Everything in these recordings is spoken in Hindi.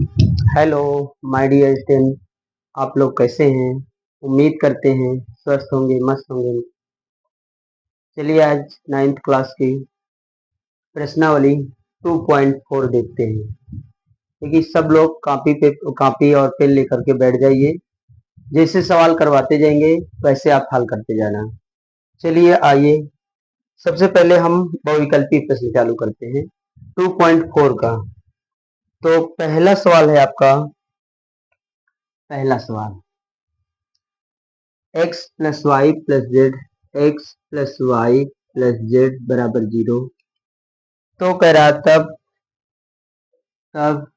हेलो माय डियर स्टूडेंट, आप लोग कैसे हैं? उम्मीद करते हैं स्वस्थ होंगे, मस्त होंगे। चलिए आज नाइन्थ क्लास की प्रश्नावली 2.4 देखते हैं। देखिए सब लोग कॉपी और पेन लेकर के बैठ जाइए। जैसे सवाल करवाते जाएंगे वैसे आप हल करते जाना। चलिए आइए, सबसे पहले हम बहुविकल्पी प्रश्न चालू करते हैं 2.4 का। तो पहला सवाल है आपका, पहला सवाल x plus Y plus Z, X plus Y plus Z बराबर 0। तो कह रहा तब तब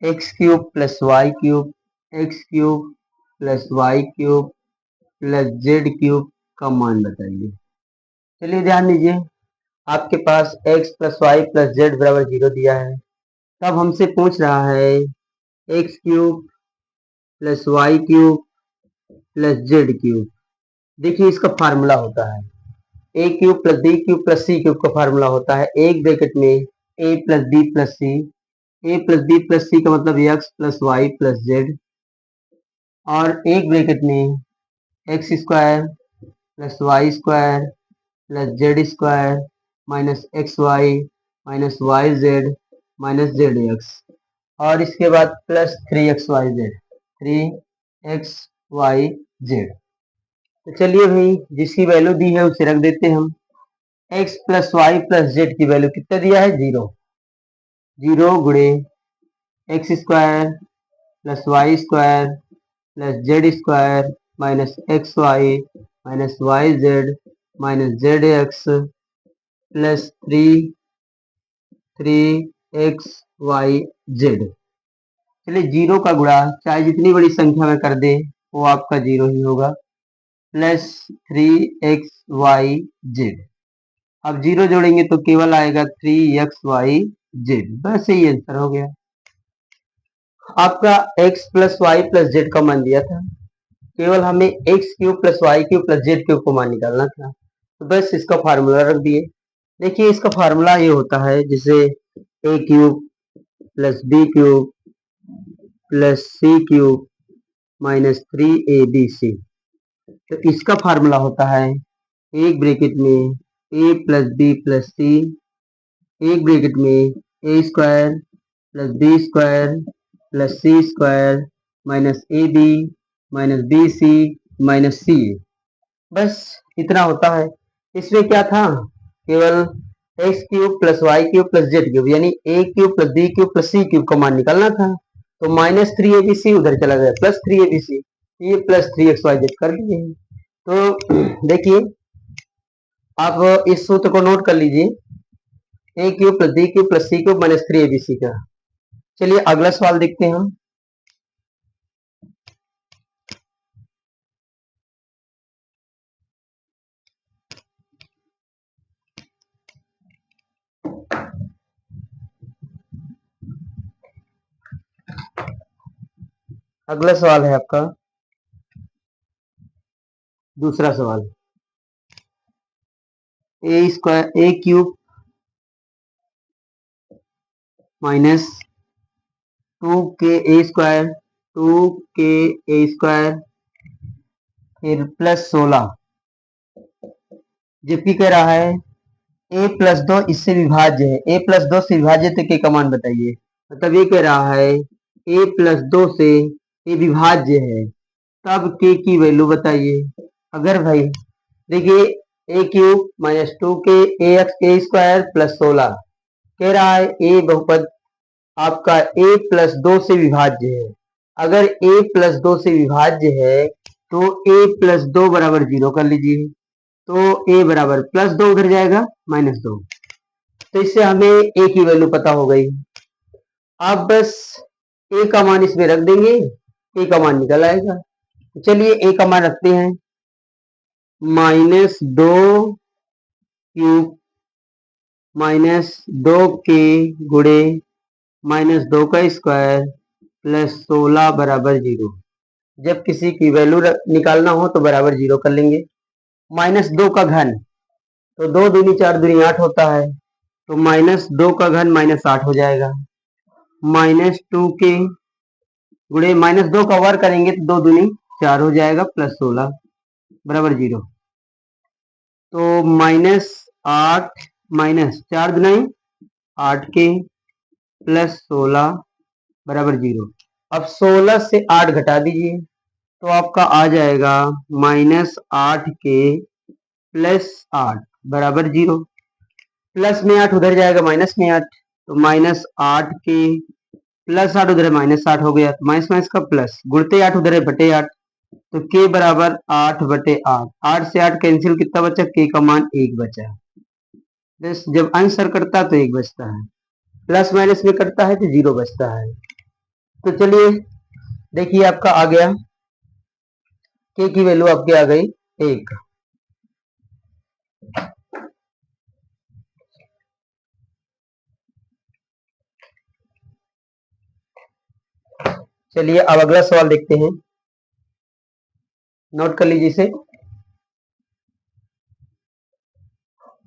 X cube plus Y cube, X cube plus Y cube plus Z cube का मान बताइए। चलिए ध्यान दीजिए, आपके पास x plus Y plus Z बराबर 0 दिया है। तब हमसे पूछ रहा है X cube plus Y cube plus Z cube. देखिए इसका फार्मूला होता है A cube plus B cube plus C cube का फार्मूला होता है एक ब्रैकेट में ए plus B plus C. A plus B plus C का मतलब X plus Y plus Z, और एक ब्रैकेट में X square plus Y square plus Z square minus X Y minus Y Z minus Z X, और इसके बाद प्लस 3xyz, 3xyz। तो चलिए भाई, जिसकी वैल्यू दी है उसे रख देते हैं हम। x plus Y plus Z की वैल्यू कितना दिया है? 0। 0 गुणे X square plus Y square plus Z square minus X Y minus Y Z minus Z X plus 3x y z। चलिए 0 का गुणा चाहे जितनी बड़ी संख्या में कर दे वो आपका 0 ही होगा, प्लस 3xyz। अब 0 जोड़ेंगे तो केवल आएगा 3xyz। बस यही आंसर हो गया। आपका x plus Y plus Z का मान दिया था, केवल हमें X cube plus Y cube plus Z cube को मान निकालना था, तो बस इसका फार्मूला रख दिए। देखिए इसका फार्मूला ये होता है जैसे a cube plus B cube plus C cube minus 3abc। तो इसका फार्मूला होता है एक ब्रैकेट में ए प्लस बी प्लस सी, एक ब्रैकेट में ए square plus B square plus c square minus a b minus b c minus c. बस इतना होता है। इसमें क्या था, केवल x cube plus Y cube plus Z cube यानी a cube plus B cube plus C cube का मान निकालना था। तो माइनस 3abc उधर चला गया, प्लस 3abc, ये प्लस 3xyz कर लिए। तो देखिए आप इस सूत्र को नोट कर लीजिए, a cube plus B cube plus C cube minus 3abc का। चलिए अगला सवाल देखते हैं हम। अगला सवाल है आपका दूसरा सवाल, ए स्क्वायर ए क्यूब माइनस 2k ए स्क्वायर, 2k ए स्क्वायर फिर प्लस 16, जबकि कह रहा है ए प्लस 2 इससे विभाज्य है। ए प्लस 2 से विभाज्य तो के का मान बताइए। मतलब ये कह रहा है ए प्लस 2 से ए विभाज्य है, तब के की वैल्यू बताइए। अगर भाई देखिए A cube minus 2k A x A square plus 16, कह रहा है ए बहुपद आपका ए प्लस 2 से विभाज्य है। अगर ए प्लस 2 से विभाज्य है तो ए प्लस 2 बराबर 0 कर लीजिए। तो ए बराबर प्लस 2 उधर जाएगा माइनस 2, तो इससे हमें ए की वैल्यू पता हो गई। आप बस ए का मान इसमें रख देंगे, ए का मान निकल आएगा। तो चलिए ए का मान रखते हैं, माइनस 2 क्यूब माइनस 2k गुणे माइनस 2 का स्क्वायर प्लस 16 बराबर 0। जब किसी की वैल्यू निकालना हो तो बराबर 0 कर लेंगे। माइनस 2 का घन, तो 2 दूनी 4 दूनी 8 होता है, तो माइनस 2 का घन माइनस 8 हो जाएगा। -2 के गुणे -2 का वर्ग करेंगे तो 2 दूनी 4 हो जाएगा, प्लस 16 बराबर 0। तो -8 -4 दुनाई 8 के प्लस 16 बराबर 0। अब 16 से 8 घटा दीजिए तो आपका आ जाएगा -8 के प्लस 8 बराबर 0। प्लस में 8 उधर जाएगा माइनस में 8, तो -8 के प्लस 8 उधर -8 हो गया, तो माइनस माइनस का प्लस, गुणते 8 उधर है बटे 8, तो के बराबर 8 बटे 8। 8 से 8 कैंसिल, कितना बचा, के का मान 1 बचा। बस जब आंसर करता है तो 1 बचता है, प्लस माइनस में करता है तो 0 बचता है। तो चलिए देखिए आपका आ गया, के की वैल्यू आपकी आ गई 1। चलिए अब अगला सवाल देखते हैं, नोट कर लीजिए इसे।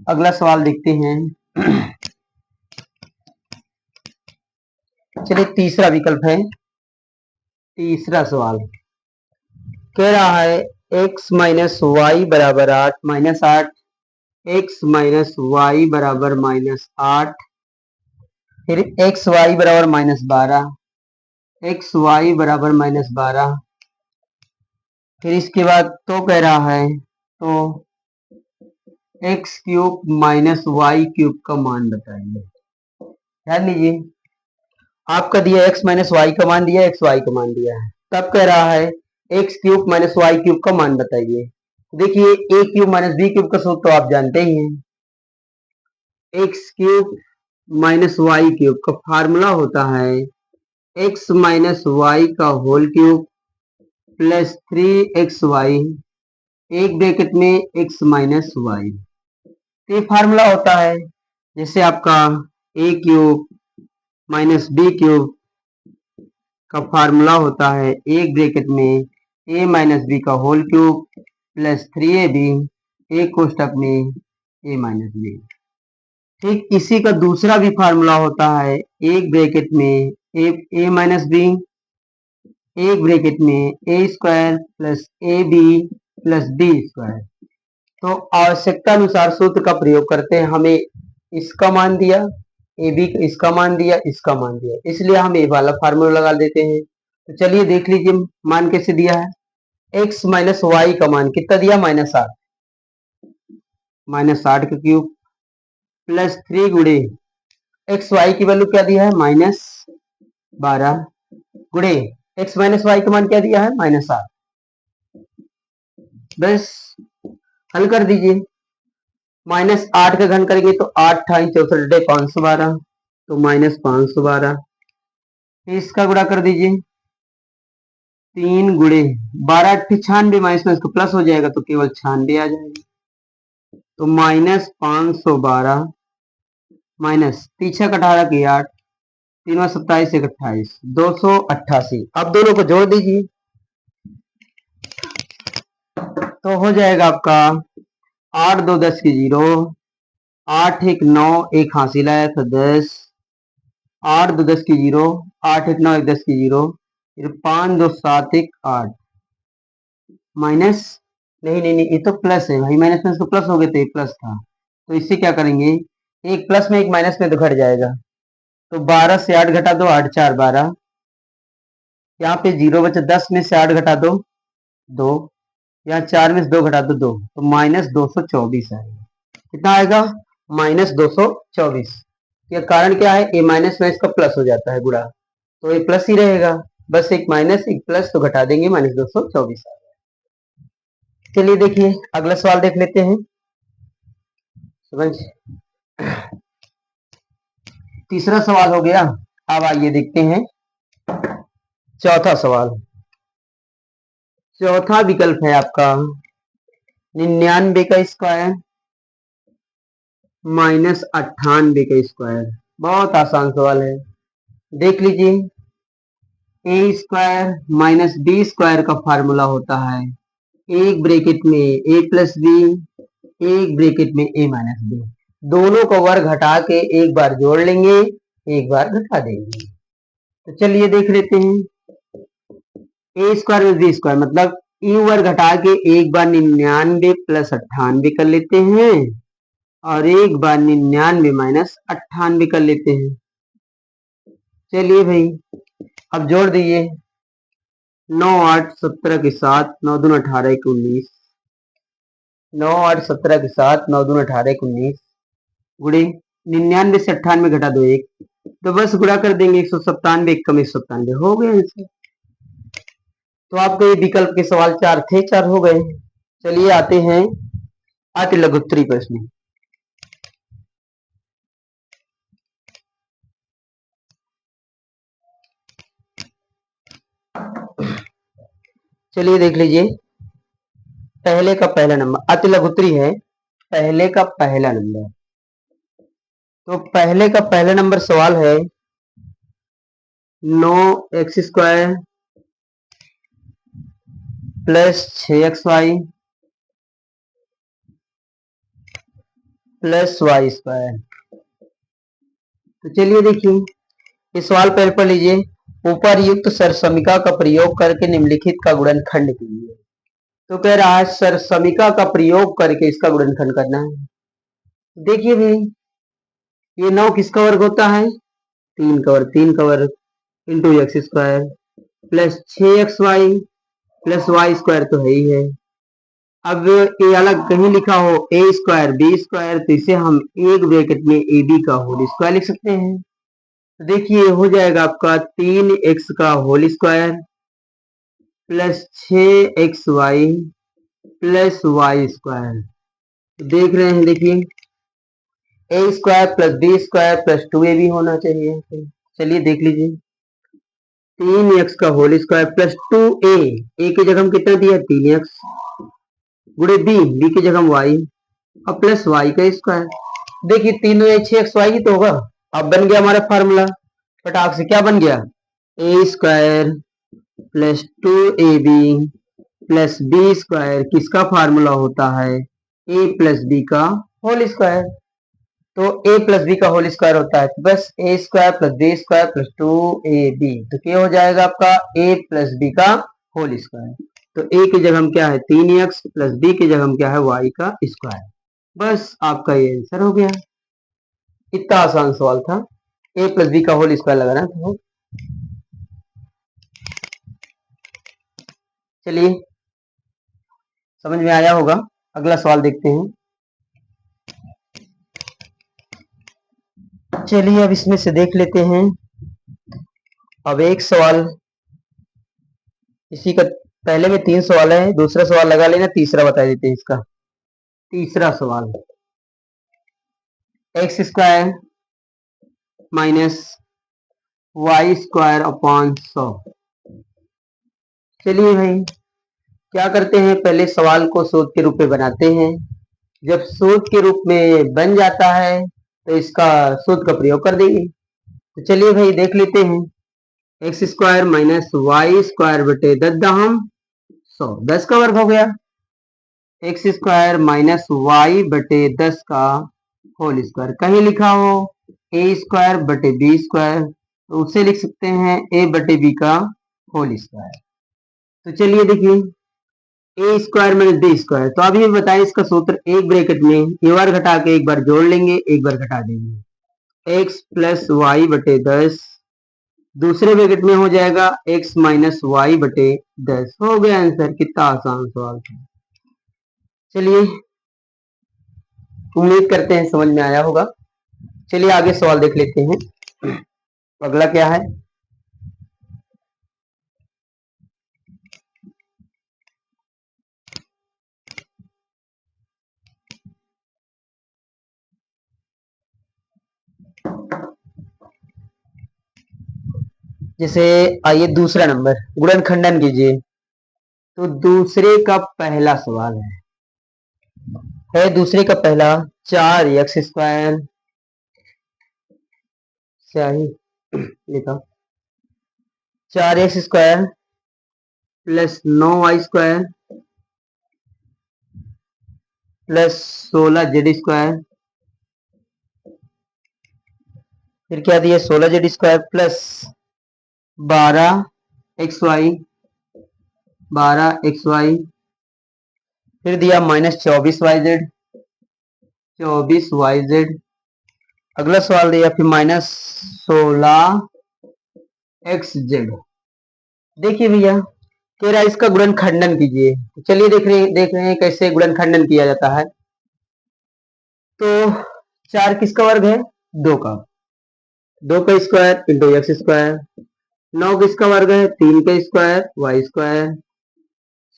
अगला सवाल देखते हैं। चलिए तीसरा विकल्प है, तीसरा सवाल कह रहा है x माइनस वाई बराबर 8 -8, x माइनस वाई बराबर -8, फिर एक्स वाई बराबर -12, एक्स वाई बराबर -12, फिर इसके बाद तो कह रहा है तो X cube minus Y cube का मान बताइए। ध्यान लीजिए, आपका दिया एक्स माइनस वाई का मान दिया, एक्स वाई का मान दिया है, तब कह रहा है X cube minus Y cube का मान बताइए। देखिए A cube minus B cube का सूत्र तो आप जानते ही हैं, X cube minus Y cube का फार्मूला होता है एक्स माइनस वाई का होल क्यूब प्लस 3xy, एक ब्रैकेट में एक्स माइनस वाई। ये फार्मूला होता है जैसे आपका A cube minus B cube का फार्मूला होता है एक ब्रैकेट में ए माइनस बी का होल क्यूब प्लस 3ab, एक कोष्टक में ए माइनस बी। ठीक इसी का दूसरा भी फार्मूला होता है एक ब्रैकेट में ए माइनस बी, एक ब्रैकेट में ए square plus A B plus B square. तो आवश्यकता अनुसार सूत्र का प्रयोग करते हैं, हमें इसका मान दिया, ए बी इसका मान दिया, इसका मान दिया, इसलिए हम ए वाला फार्मूला लगा देते हैं। तो चलिए देख लीजिए मान कैसे दिया है, एक्स माइनस वाई का मान कितना दिया, -8, -8 का क्यूब प्लस 3 गुणे एक्स वाई की वैल्यू क्या दिया है, -12 गुणे एक्स माइनस वाई का मान क्या दिया है, -8। बस हल कर दीजिए, -8 का घन करेंगे तो 8 × 64 512, तो -512। इसका गुणा कर दीजिए, 3 गुणे 12 8 96, माइनस में इसको प्लस हो जाएगा तो केवल 96 आ जाएगा, तो -512 माइनस पीछे का 18 की 8, 3 27 1 28, 288। अब दोनों को जोड़ दीजिए तो हो जाएगा आपका 8 2 10 की 0, 8 1 9 1 हासिल आया था 10, 8 2 10 की 0, 8 1 9 1 10 की 0, फिर 5 2 7 1 8 माइनस, नहीं नहीं नहीं ये तो प्लस है भाई, माइनस में इसको प्लस हो गया तो ये प्लस था, तो इससे क्या करेंगे, एक प्लस में एक माइनस में तो घट जाएगा, तो 12 से 8 घटा दो, 8 4 12, यहाँ पे 0 बचा, 10 में से 8 घटा दो 2, यहाँ 4 में से 2 घटा दो 2, तो -224 आएगा। कितना आएगा, -224। ये कारण क्या है, ए माइनस में इसका प्लस हो जाता है गुणा, तो ये प्लस ही रहेगा, बस एक माइनस एक प्लस तो घटा देंगे, -224 आ गया। चलिए देखिए अगला सवाल देख लेते हैं, समझ तीसरा सवाल हो गया। अब आइए देखते हैं चौथा सवाल। चौथा विकल्प है आपका 99 का स्क्वायर -98 का स्क्वायर। बहुत आसान सवाल है, देख लीजिए, ए स्क्वायर माइनस बी स्क्वायर का फार्मूला होता है एक ब्रैकेट में ए प्लस बी, एक ब्रैकेट में ए माइनस बी, दोनों को वर्ग घटा के एक बार जोड़ लेंगे, एक बार घटा देंगे। तो चलिए देख लेते हैं। ए स्क्वायर में बी स्क्वायर मतलब ई वर्ग घटा के एक बार 99 प्लस 98 कर लेते हैं और एक बार 99 माइनस 98 कर लेते हैं। चलिए भाई अब जोड़ दिए 9 8 17 के साथ 9 दूनी 18 1 19 9 8 17 के साथ 9 दूनी 18 1 19 गुणे 99 से 98 घटा दो 1 तो बस गुणा कर देंगे 197 1 कम 197 हो गया आंसर। तो आपके ये विकल्प के सवाल 4 थे, 4 हो गए। चलिए आते हैं अति लघुत्तरी प्रश्न। चलिए देख लीजिए पहले का पहला नंबर अति लघुत्तरी है। पहले का पहला नंबर तो पहले का पहला नंबर सवाल है 9x² plus 6xy plus y²। तो चलिए देखिए इस सवाल पढ़ लीजिए। ऊपर युक्त सरसमिका का प्रयोग करके निम्नलिखित का गुणनखंड कीजिए। तो कह रहा है सरसमिका का प्रयोग करके इसका गुणनखंड करना है। देखिए भाई ये 9 किसका वर्ग होता है? 3 का वर्ग into x² plus 6xy plus y² तो है ही है। अब ये अलग कहीं लिखा हो a² b² तो इसे हम एक ब्रैकेट में ab का होल स्क्वायर लिख सकते हैं। तो देखिए हो जाएगा आपका 3x का whole square plus 6xy plus y²। देख रहे हैं देखिए a² plus b² plus 2ab होना चाहिए। चलिए देख लीजिए 3x का whole square plus 2a a की जगह हम कितना दिया 3x गुणे b की जगह y और प्लस y का स्क्वायर। देखिए 3 6xy ही तो होगा। अब बन गया हमारा फार्मूला फटाक से क्या बन गया a² plus 2ab plus b² किसका फार्मूला होता है a प्लस b का होल स्क्वायर। तो a प्लस बी का होल स्क्वायर होता है तो बस a² plus b² plus 2ab तो क्या हो जाएगा आपका a प्लस b का होल स्क्वायर। तो a की जगह हम क्या है 3x प्लस b की जगह हम क्या है y का स्क्वायर। बस आपका ये आंसर हो गया। इतना आसान सवाल था a प्लस बी का होल स्क्वायर लगाना था। चलिए समझ में आया होगा। अगला सवाल देखते हैं। चलिए अब इसमें से देख लेते हैं। अब एक सवाल इसी का पहले में 3 सवाल है दूसरा सवाल लगा लेना तीसरा बता देते हैं इसका। तीसरा सवाल x² माइनस y² अपॉन 100। चलिए भाई क्या करते हैं पहले सवाल को सूत्र के रूप में बनाते हैं। जब सूत्र के रूप में बन जाता है तो इसका सूत्र का प्रयोग कर देंगे। तो चलिए भाई देख लेते हैं x² माइनस y² बटे 10 10 का वर्ग हो गया x² माइनस y बटे 10 का होल स्क्वायर। कहीं लिखा हो a² बटे b² तो उसे लिख सकते हैं a बटे b का होल स्क्वायर। तो चलिए देखिए a² माइनस b² तो अभी बताएं इसका सूत्र एक ब्रैकेट में ये बार घटा के एक बार जोड़ लेंगे एक बार घटा देंगे x प्लस वाई बटे 10 दूसरे ब्रैकेट में हो जाएगा x माइनस वाई बटे 10। हो गया आंसर। कितना आसान सवाल था। चलिए उम्मीद करते हैं समझ में आया होगा। चलिए आगे सवाल देख लेते हैं। अगला क्या है जैसे आइए दूसरा नंबर गुणनखंडन कीजिए। तो दूसरे का पहला सवाल है दूसरे का पहला 4x² सही लिखा 4x² plus 9y² plus 16z² फिर क्या दिया 16z² प्लस 12xy 12xy, फिर दिया माइनस 24yz 24yz, अगला सवाल दिया फिर माइनस 16xz। देखिए भैया कह रहा है इसका गुणनखंडन कीजिए, तो चलिए देख रहे हैं कैसे गुणनखंडन किया जाता है। तो 4 किसका वर्ग है? 2 का, 2 का स्क्वायर इंटू एक्स स्क्वायर, 9 किसका वर्ग है? 3 का स्क्वायर वाई स्क्वायर,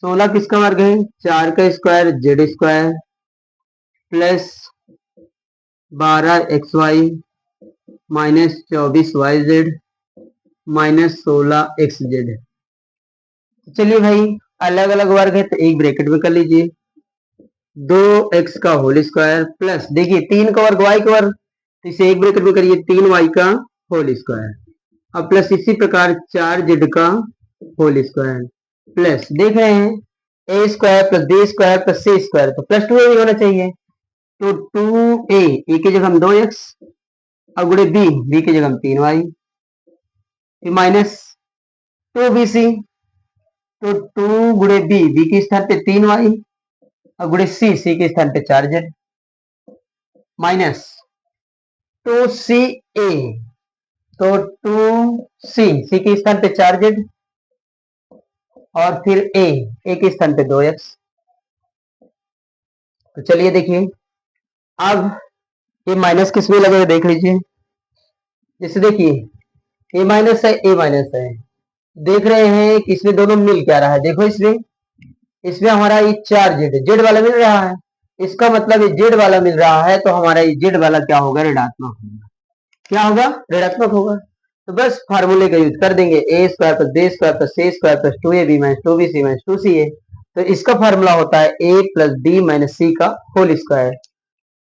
16 किसका वर्ग है? 4 का square Z square, plus 12xy minus 24yz minus 16xz। चलिए भाई अलग अलग वर्ग है तो एक ब्रैकेट में कर लीजिए, 2x का होल स्क्वायर प्लस देखिए 3 का वर्ग y का वर्ग, तो इसे एक ब्रैकेट में करिए 3y का होल स्क्वायर, अब प्लस इसी प्रकार 4z का होल स्क्वायर, प्लस देख रहे हैं a square plus B square plus c square, तो प्लस 2a भी होना चाहिए, तो 2a ए की जगह हम 2x, अब गुणे बी की जगह हम 3y, फिर माइनस 2bc, तो 2 गुणे बी के स्थान पे 3y, अब गुणे सी के स्थान पे 4z, माइनस 2ca, तो 2सी के स्थान पे 4z, और फिर ए के स्थान पे 2x। तो चलिए देखिए अब ये माइनस किस में लगेगा देख लीजिए, जैसे देखिए ए माइनस है, देख रहे हैं कि इसमें दोनों मिल क्या रहा है, देखो इसमें हमारा ये 4z जेड वाला मिल रहा है, इसका मतलब ये जेड वाला मिल रहा है, तो हमारा ये जेड वाला क्या होगा? ऋणात्मक होगा। क्या होगा? ऋणात्मक होगा। तो बस फार्मूले का यूज कर देंगे, a square plus B square plus c square plus 2ab minus 2bc minus 2ca, तो इसका फार्मूला होता है a plus b minus c का होल स्क्वायर,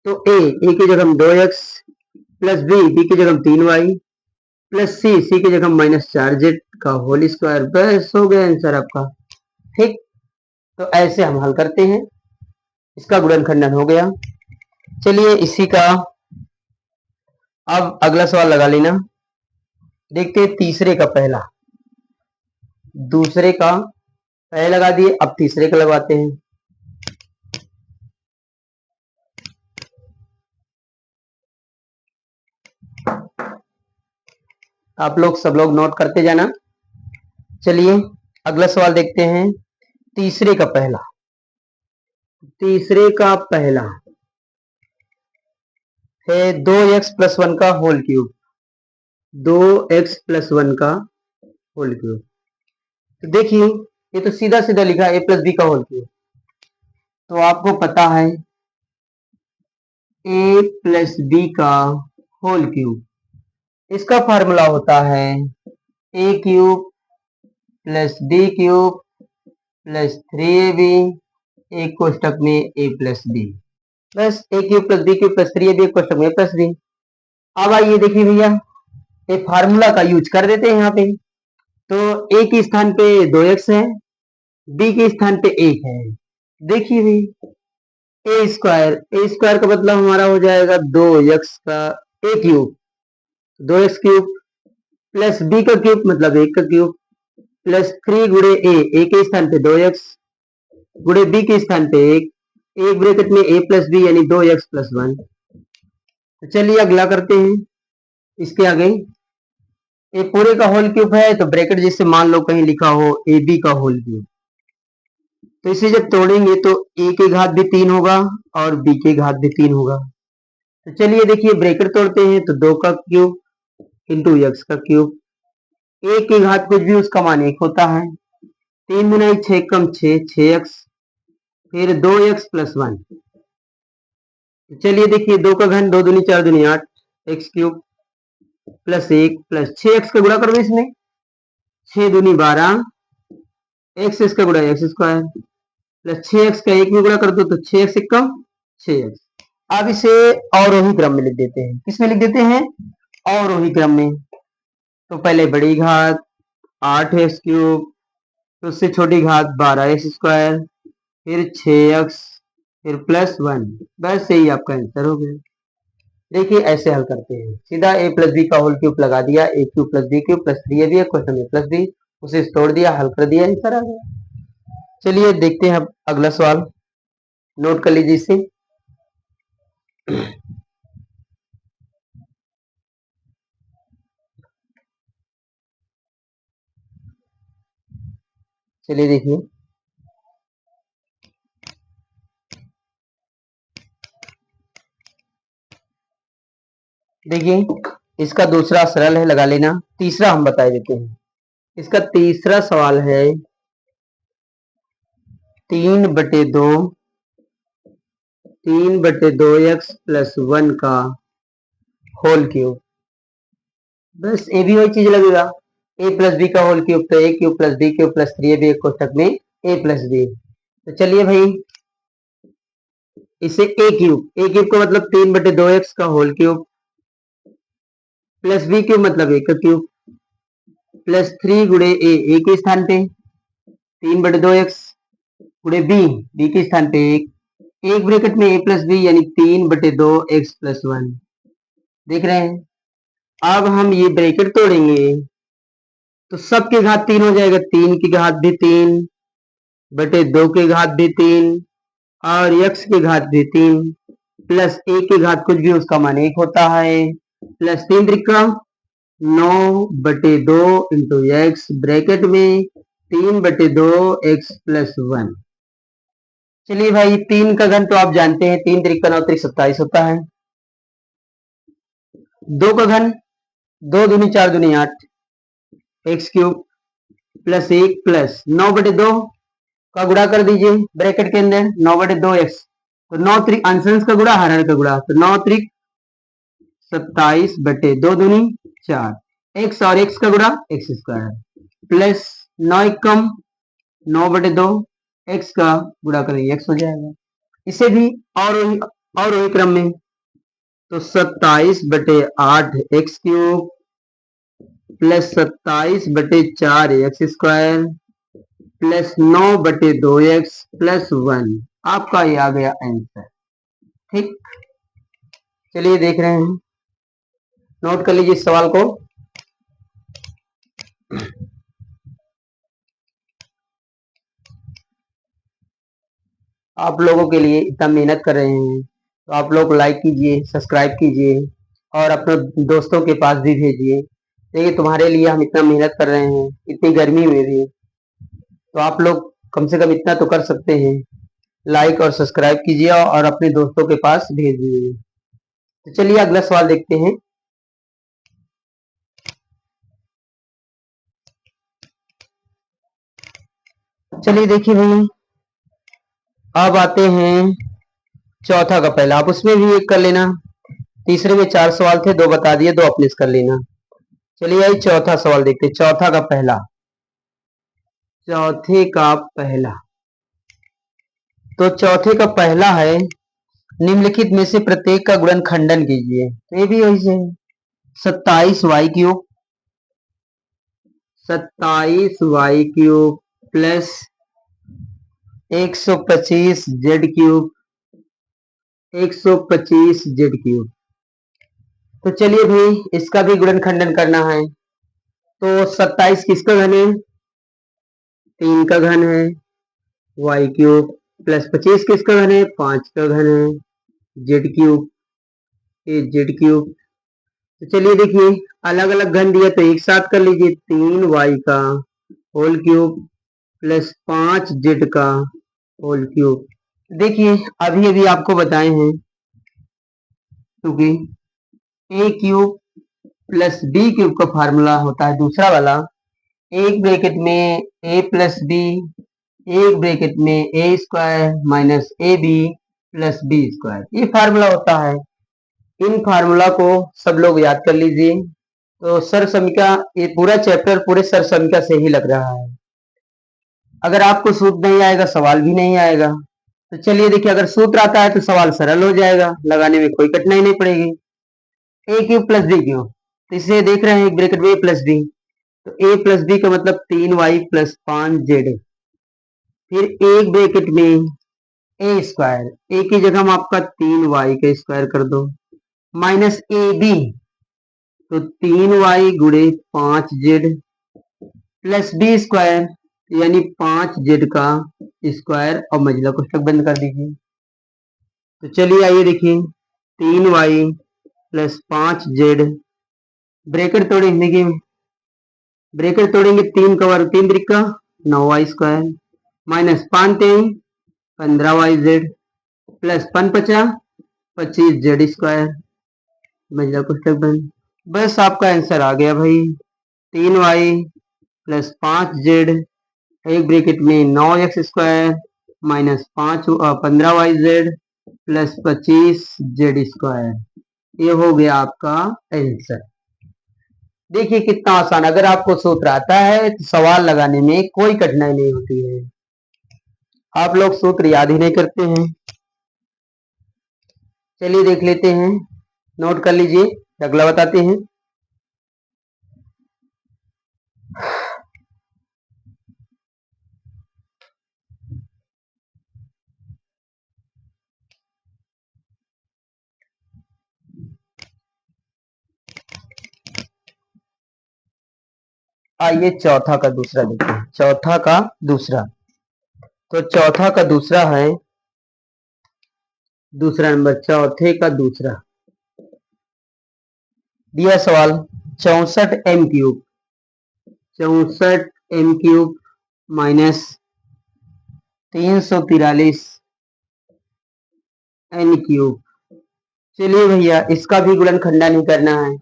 तो ए की जगह हम 2x प्लस बी की जगह हम 3y प्लस सी की जगह माइनस 4z का होल स्क्वायर, बस हो गया आंसर आपका। ठीक, तो ऐसे हम हल करते हैं, इसका गुणनखंडन हो गया। चलिए इसी का अब अगला सवाल लगा लेना, देखते हैं तीसरे का पहला, दूसरे का पहले लगा दिए, अब तीसरे का लगवाते हैं। आप लोग सब लोग नोट करते जाना। चलिए अगला सवाल देखते हैं, तीसरे का पहला, तीसरे का पहला है 2x प्लस 1 का होल क्यूब, 2x प्लस 1 का होल क्यूब, तो देखिए ये तो सीधा सीधा लिखा है a प्लस बी का होल क्यूब, तो आपको पता है a प्लस बी का होल क्यूब, इसका फार्मूला होता है a cube plus B cube plus 3ab एक कोष्टक में a प्लस बी, बस a cube plus B cube plus 3ab एक कोष्टक में a प्लस बी। अब आइए देखिए भैया ये फार्मूला का यूज कर देते हैं यहाँ पे, तो a के स्थान पे 2x है, b के स्थान पे 1 है, देखिए भाई ए स्क्वायर का मतलब हमारा हो जाएगा 2x का a cube, 2x cube plus b का क्यूब मतलब 1 का क्यूब प्लस 3 गुणे ए के स्थान पे 2x गुणे बी के स्थान पे 1, एक ब्रैकेट में a प्लस बी यानी 2x प्लस 1। तो चलिए अगला करते हैं, इसके आगे ये पूरे का होल क्यूब है, तो ब्रैकेट जिससे मान लो कहीं लिखा हो ए बी का होल क्यूब, तो इसे जब तोड़ेंगे तो a के घात भी 3 होगा और b के घात भी 3 होगा। तो चलिए देखिए ब्रैकेट तोड़ते हैं, तो 2 का क्यूब इंटू एक्स का क्यूब, a के घात कुछ भी उसका मान 1 होता है, 3 गुना 6 कम 6x, फिर 2x प्लस 1। चलिए देखिए 2 का घन 2 दूनी 4 दूनी 8 x cube plus 1 plus 6x का गुणा करो इसमें, 6 दूनी 12 एक्स इसका गुणा एक्स स्क्वायर प्लस 6x का एक में गुणा कर दो तो 6x एक कम 6x। अब इसे अवरोही क्रम में लिख देते हैं, किस में लिख देते हैं? अवरोही क्रम में। तो पहले बड़ी घात 8x क्यूब, तो उससे छोटी घात 12x स्क्वायर, फिर 6x, फिर प्लस 1, बस यही आपका आंसर हो गया। देखिए ऐसे हल करते हैं, सीधा a प्लस बी का होल क्यूब लगा दिया, a cube plus B cube plus 3 ab question में प्लस बी, उसे तोड़ दिया, हल कर दिया, आंसर आ गया। चलिए देखते हैं अब अगला सवाल, नोट कर लीजिए इसे। चलिए देखिए, देखिए इसका दूसरा सरल है, लगा लेना, तीसरा हम बता देते हैं। इसका तीसरा सवाल है 3/2 एक्स प्लस 1 का होल क्यूब। बस ए भी वही चीज लगेगा, ए प्लस बी का होल क्यूब, तो a cube plus B cube plus 3 ab कोष्टक में ए प्लस बी। तो चलिए भाई इसे ए क्यूब का मतलब 3/2 एक्स का whole cube plus B cube मतलब ए का क्यूब प्लस 3 गुणे ए के स्थान पे 3/2 एक्स गुणे बी के स्थान पे एक ब्रैकेट में ए प्लस बी यानी 3/2 एक्स प्लस 1। देख रहे हैं, अब हम ये ब्रैकेट तोड़ेंगे तो सबके घात 3 हो जाएगा, 3 की घात भी 3/2 के घात भी 3 और यक्स के घात भी 3 प्लस ए के घात कुछ भी उसका मान 1 होता है, plus 3 Trika 9/2 into x bracket में 3/2 एक्स प्लस 1। चलिए भाई 3 का घन तो आप जानते हैं, 3 त्रिका 9 त्रिक 27 होता है। 2 का घन 2 दूनी 4 दूनी 8 एक्स क्यूब प्लस 1 प्लस 9/2 का गुणा कर दीजिए ब्रैकेट के अंदर 9/2 एक्स, तो 9 त्रिक अंश का गुणा हर का गुणा, तो 9 त्रिक 27/2 दूनी 4 एक्स और एक्स का गुणा एक्स स्क्वायर प्लस 9 एकम 9/2 एक्स का गुणा करेंगे एक्स हो जाएगा। इसे भी और वही क्रम में, तो 27/8 x cube plus 27/4 x square plus 9/2 x plus 1, आपका ये आ गया आंसर। ठीक, चलिए देख रहे हैं, नोट कर लीजिए इस सवाल को। आप लोगों के लिए इतना मेहनत कर रहे हैं तो आप लोग लाइक कीजिए, सब्सक्राइब कीजिए और अपने दोस्तों के पास भी भेजिए। देखिए तुम्हारे लिए हम इतना मेहनत कर रहे हैं इतनी गर्मी में भी, तो आप लोग कम से कम इतना तो कर सकते हैं, लाइक और सब्सक्राइब कीजिए और अपने दोस्तों के पास भेज दीजिए। तो चलिए अगला सवाल देखते हैं। चलिए देखिए भाई, अब आते हैं चौथा का पहला, आप उसमें भी एक कर लेना, तीसरे में 4 सवाल थे, 2 बता दिए, 2 अपने से कर लेना। चलिए भाई चौथा सवाल देखते हैं, चौथा का पहला, चौथे का पहला, तो चौथे का पहला है निम्नलिखित में से प्रत्येक का गुणनखंडन कीजिए, तो ये भी वही से 27y³ 27y³ plus 125z³, 125z³। तो चलिए भाई इसका भी गुणनखंडन करना है, तो 27 किसका घन है, 3 का घन है, y³ प्लस 25 किसका घन है, 5 का घन है, z³, ये z³। तो चलिए देखिए अलग अलग घन दिया तो एक साथ कर लीजिए, 3y का होल क्यूब प्लस 5z का होल क्यूब। देखिए अभी अभी आपको बताए हैं क्योंकि ए क्यूब प्लस बी क्यूब का फार्मूला होता है दूसरा वाला, एक ब्रैकेट में ए प्लस बी, एक ब्रैकेट में ए square minus a B plus B square, ये फार्मूला होता है। इन फार्मूला को सब लोग याद कर लीजिए। तो सर समीका, ये पूरा चैप्टर पूरे सर समीका से ही लग रहा है, अगर आपको सूत्र नहीं आएगा सवाल भी नहीं आएगा। तो चलिए देखिए अगर सूत्र आता है तो सवाल सरल हो जाएगा, लगाने में कोई कठिनाई नहीं पड़ेगी। ए क्यूब प्लस बी क्यूब, तो इसे देख रहे हैं एक ब्रैकेट में ए प्लस बी, तो ए प्लस बी का मतलब 3y प्लस 5z, फिर एक ब्रैकेट में ए स्क्वायर, ए की जगह हम आपका 3y का स्क्वायर कर दो माइनस ए बी, तो 3y गुणे 5z प्लस बी स्क्वायर, यानी 5z का स्क्वायर। और मझला कोष्ठक बंद कर दीजिए। तो चलिए आइए देखिए, 3y प्लस 5z, ब्रैकेट तोड़ेंगे। देखिए ब्रैकेट तोड़ेंगे, 3 का वर्ग 3 त्रिका 9y square, minus 5 3 15yz plus 5 50 25z square, मझला कोष्ठक बंद। बस आपका आंसर आ गया भाई, 3y प्लस 5z, एक ब्रैकेट में 9x square minus 15yz plus 25z square. ये हो गया आपका आंसर। देखिए कितना आसान, अगर आपको सूत्र आता है तो सवाल लगाने में कोई कठिनाई नहीं होती है। आप लोग सूत्र याद ही नहीं करते हैं। चलिए देख लेते हैं, नोट कर लीजिए, अगला बताते हैं। आइए चौथा का दूसरा देखते हैं। चौथा का दूसरा, तो चौथा का दूसरा है, दूसरा नंबर चौथे का दूसरा दिया सवाल 64 m cube, 64 m cube minus 343 n cube. चलिए भैया इसका भी गुणनखंडन नहीं करना है।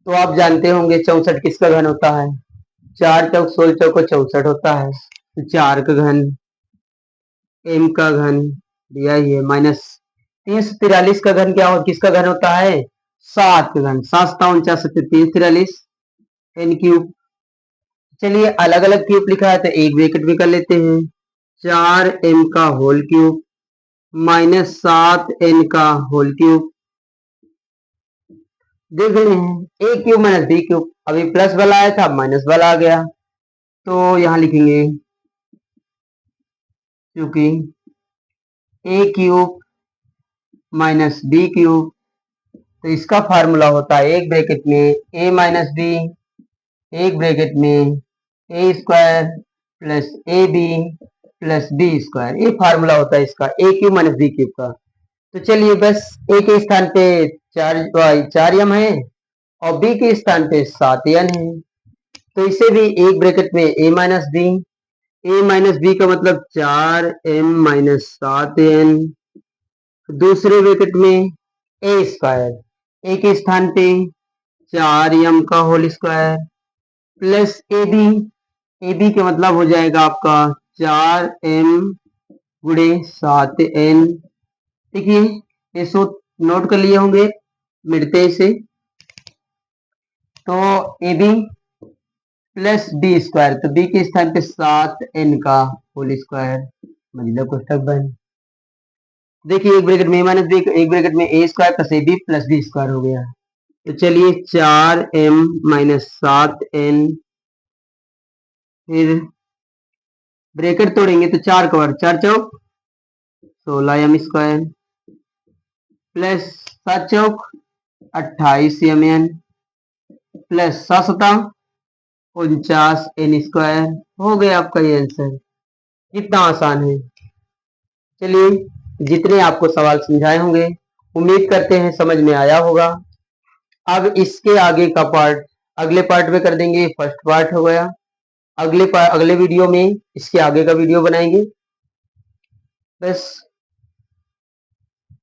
तो आप जानते होंगे 64 किसका घन होता है, 4 चौक 16 चौको 64 होता है। तो 4 का घन, m का घन दिया ही है, माइनस 343 का घन क्या हो, किसका घन होता है, 7 का घन, 7 49 343 n क्यूब। चलिए अलग अलग क्यूब लिखा है तो एक ब्रैकेट भी कर लेते हैं, 4m का होल क्यूब माइनस 7n का होल क्यूब। देख रहे हैं ए क्यूब माइनस बी क्यूब, अभी प्लस वाला आया था माइनस वाला आ गया, तो यहां लिखेंगे क्योंकि ए क्यूब माइनस बी क्यूब, तो इसका फार्मूला होता है एक ब्रैकेट में ए माइनस बी, एक ब्रैकेट में ए square plus A B plus B square. ये फार्मूला होता है इसका, A cube minus B cube का। तो चलिए बस ए के स्थान पे 4m है और बी के स्थान पे 7n है, तो इसे भी एक ब्रैकेट में ए माइनस बी का मतलब 4m माइनस 7n, दूसरे ब्रैकेट में ए स्क्वायर, ए के स्थान पे 4m का होल स्क्वायर प्लस ए बी का मतलब हो जाएगा आपका 4m गुणे 7n। देखिए ये सूत्र नोट कर लिए होंगे, मिटते इसे, तो A B plus B square, तो बी के स्थान पे 7n का होल स्क्वायर, मतलब कोष्ठक बंद। देखिए एक ब्रैकेट में माइनस बी, एक ब्रैकेट में ए square plus A B plus B square हो गया। तो चलिए 4m माइनस 7n, फिर ब्रैकेट तोड़ेंगे तो 4 का वर्ग 4 चौक 16m स्क्वायर प्लस 7 चौक 28mn प्लस 7 सता 49n स्क्वायर। हो गया आपका ये आंसर। कितना आसान है। चलिए जितने आपको सवाल समझाए होंगे उम्मीद करते हैं समझ में आया होगा। अब इसके आगे का पार्ट अगले पार्ट में कर देंगे, फर्स्ट पार्ट हो गया। अगले वीडियो में इसके आगे का वीडियो बनाएंगे। बस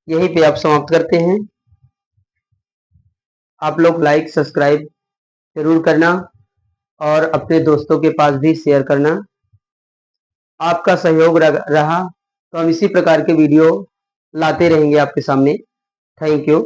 यहीं पे आप समाप्त करते हैं। आप लोग लाइक सब्सक्राइब जरूर करना और अपने दोस्तों के पास भी शेयर करना। आपका सहयोग रहा तो हम इसी प्रकार के वीडियो लाते रहेंगे आपके सामने। Thank you.